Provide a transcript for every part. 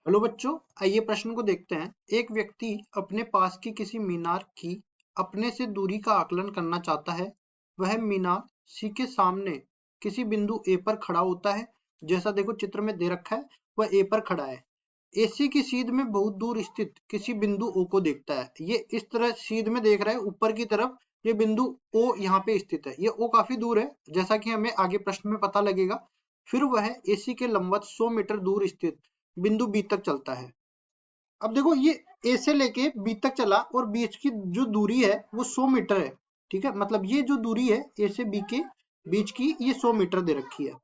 Hello बच्चों, आइए प्रश्न को देखते हैं। एक व्यक्ति अपने पास की किसी मीनार की अपने से दूरी का आकलन करना चाहता है। वह मीनार सी के सामने किसी बिंदु ए पर खड़ा होता है। जैसा देखो चित्र में दे रखा है, वह ए पर खड़ा है। एसी की सीध में बहुत दूर स्थित किसी बिंदु ओ को देखता है। ये इस तरह सीध में देख रहा है ऊपर की तरफ। ये बिंदु ओ यहाँ पे स्थित है। ये ओ काफी दूर है, जैसा कि हमें आगे प्रश्न में पता लगेगा। फिर वह एसी के लंबवत 100 मीटर दूर स्थित बिंदु बी तक चलता है। अब देखो ये ए से लेके बी तक चला और बीच की जो दूरी है वो 100 मीटर है। ठीक है, मतलब ये जो दूरी है ए से बी के बीच की, ये 100 मीटर दे रखी है।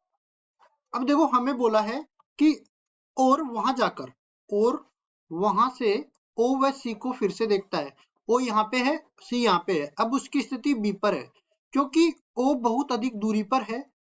अब देखो हमें बोला है कि और वहां जाकर, और वहां से ओ व सी को फिर से देखता है। ओ यहाँ पे है, सी यहाँ पे है। अब उसकी स्थिति बी पर है, क्योंकि ओ बहुत अधिक दूरी पर है।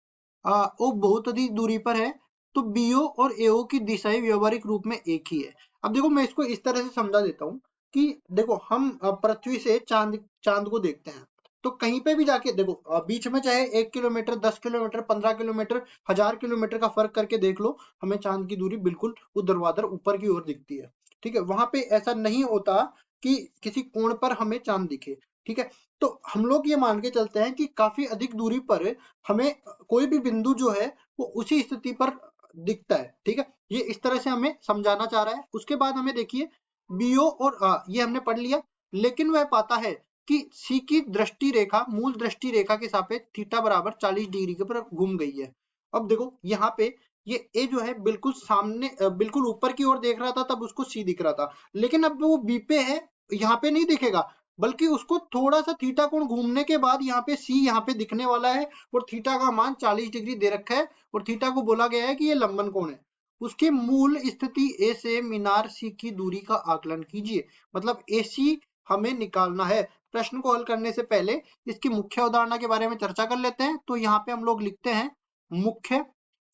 ओ बहुत अधिक दूरी पर है, तो बीओ और एओ की दिशाएं व्यवहारिक रूप में एक ही है। अब देखो मैं इसको इस तरह से समझा देता हूँ कि देखो हम पृथ्वी से चांद चांद को देखते हैं। तो कहीं पे भी जाके देखो, बीच में चाहे 1 किलोमीटर, 10 किलोमीटर, 15 किलोमीटर, 1000 किलोमीटर का फर्क करके देख लो, हमें चांद की दूरी बिल्कुल ऊर्ध्वाधर ऊपर की ओर दिखती है। ठीक है, वहां पे ऐसा नहीं होता कि किसी कोण पर हमें चांद दिखे। ठीक है, तो हम लोग ये मान के चलते हैं कि काफी अधिक दूरी पर हमें कोई भी बिंदु जो है वो उसी स्थिति पर दिखता है। ठीक है, ये इस तरह से हमें समझाना चाह रहा है। उसके बाद हमें देखिए बीओ और ये हमने पढ़ लिया। लेकिन वह पाता है कि सी की दृष्टि रेखा मूल दृष्टि रेखा के सापेक्ष थीटा बराबर 40 डिग्री के पर घूम गई है। अब देखो यहाँ पे ये ए जो है बिल्कुल सामने, बिल्कुल ऊपर की ओर देख रहा था, तब उसको सी दिख रहा था। लेकिन अब वो बी पे है, यहाँ पे नहीं दिखेगा, बल्कि उसको थोड़ा सा थीटा कोण घूमने के बाद यहाँ पे सी यहाँ पे दिखने वाला है। और थीटा का मान 40 डिग्री दे रखा है, और थीटा को बोला गया है कि ये लंबन कोण है। उसकी मूल स्थिति ए से मीनार सी की दूरी का आकलन कीजिए। मतलब ए सी हमें निकालना है। प्रश्न को हल करने से पहले इसकी मुख्य अवधारणा के बारे में चर्चा कर लेते हैं। तो यहाँ पे हम लोग लिखते हैं मुख्य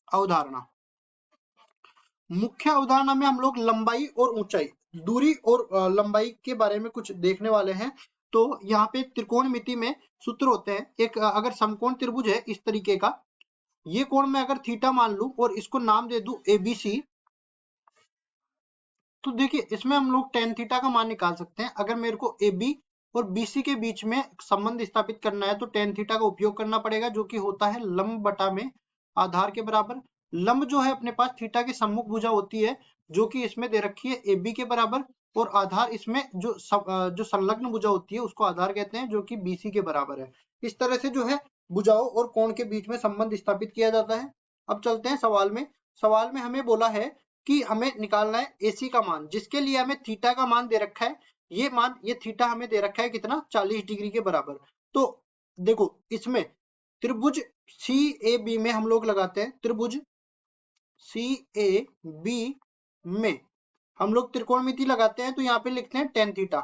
अवधारणा। मुख्य अवधारणा में हम लोग लंबाई और ऊंचाई, दूरी और लंबाई के बारे में कुछ देखने वाले हैं। तो यहाँ पे त्रिकोणमिति में सूत्र होते हैं। एक अगर समकोण त्रिभुज है इस तरीके का, ये कोण मैं अगर थीटा मान लूं और इसको नाम दे दूं एबीसी, तो देखिए इसमें हम लोग टेन थीटा का मान निकाल सकते हैं। अगर मेरे को ए बी और बीसी के बीच में संबंध स्थापित करना है तो टेन थीटा का उपयोग करना पड़ेगा, जो कि होता है लंब बटा में आधार के बराबर। लंब जो है अपने पास थीटा की सम्मुख भुजा होती है, जो कि इसमें दे रखी है ए बी के बराबर। और आधार इसमें जो संलग्न भुजा होती है उसको आधार कहते हैं, जो कि बीसी के बराबर है। इस तरह से जो है भुजाओं और कोण के बीच में संबंध स्थापित किया जाता है। अब चलते हैं सवाल में। सवाल में हमें बोला है कि हमें निकालना है एसी का मान, जिसके लिए हमें थीटा का मान दे रखा है। ये मान, ये थीटा हमें दे रखा है कितना, 40 डिग्री के बराबर। तो देखो इसमें त्रिभुज सी ए बी में हम लोग लगाते हैं, त्रिभुज सी ए बी में हम लोग त्रिकोणमिति लगाते हैं। तो यहाँ पे लिखते हैं टेन थीटा।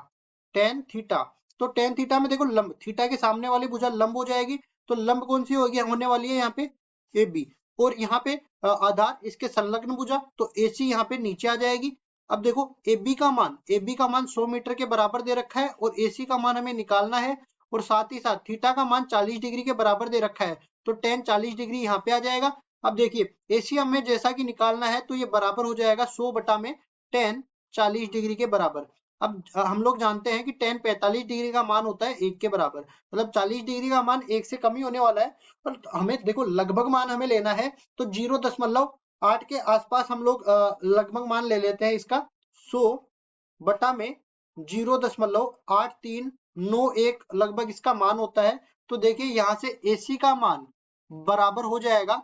टेन थीटा, तो टेन थीटा में देखो लंब, थीटा के सामने वाली भुजा लंब हो जाएगी। तो लंब कौन सी होगी, होने वाली है यहाँ पे ए बी। और यहाँ पे आधार इसके संलग्न भुजा, तो ए सी यहाँ पे नीचे आ जाएगी। अब देखो ए बी का मान, ए बी का मान 100 मीटर के बराबर दे रखा है और ए सी का मान हमें निकालना है। और साथ ही साथ थीटा का मान 40 डिग्री के बराबर दे रखा है, तो टेन 40 डिग्री यहाँ पे आ जाएगा। अब देखिए एसी हमें जैसा कि निकालना है, तो ये बराबर हो जाएगा 100 बटा में टेन 40 डिग्री के बराबर। अब हम लोग जानते हैं कि टेन 45 डिग्री का मान होता है 1 के बराबर, मतलब 40 डिग्री का मान 1 से कम ही होने वाला है। पर हमें देखो लगभग मान हमें लेना है, तो 0.8 के आसपास हम लोग लगभग मान ले लेते हैं इसका। 100 बटा में 0.8391 लगभग इसका मान होता है। तो देखिए यहाँ से एसी का मान बराबर हो जाएगा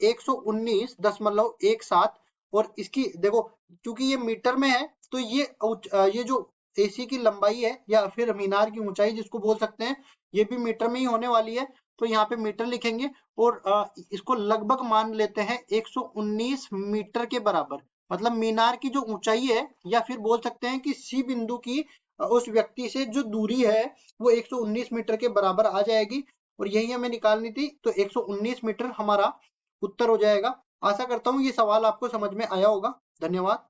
119.17। और इसकी देखो क्योंकि ये मीटर में है, तो ये जो एसी की लंबाई है या फिर मीनार की ऊंचाई जिसको बोल सकते हैं, ये भी मीटर में ही होने वाली है। तो यहाँ पे मीटर लिखेंगे और इसको लगभग मान लेते हैं 119 मीटर के बराबर। मतलब मीनार की जो ऊंचाई है, या फिर बोल सकते हैं कि सी बिंदु की उस व्यक्ति से जो दूरी है वो 119 मीटर के बराबर आ जाएगी। और यही हमें निकालनी थी, तो 119 मीटर हमारा उत्तर हो जाएगा। आशा करता हूँ ये सवाल आपको समझ में आया होगा। धन्यवाद।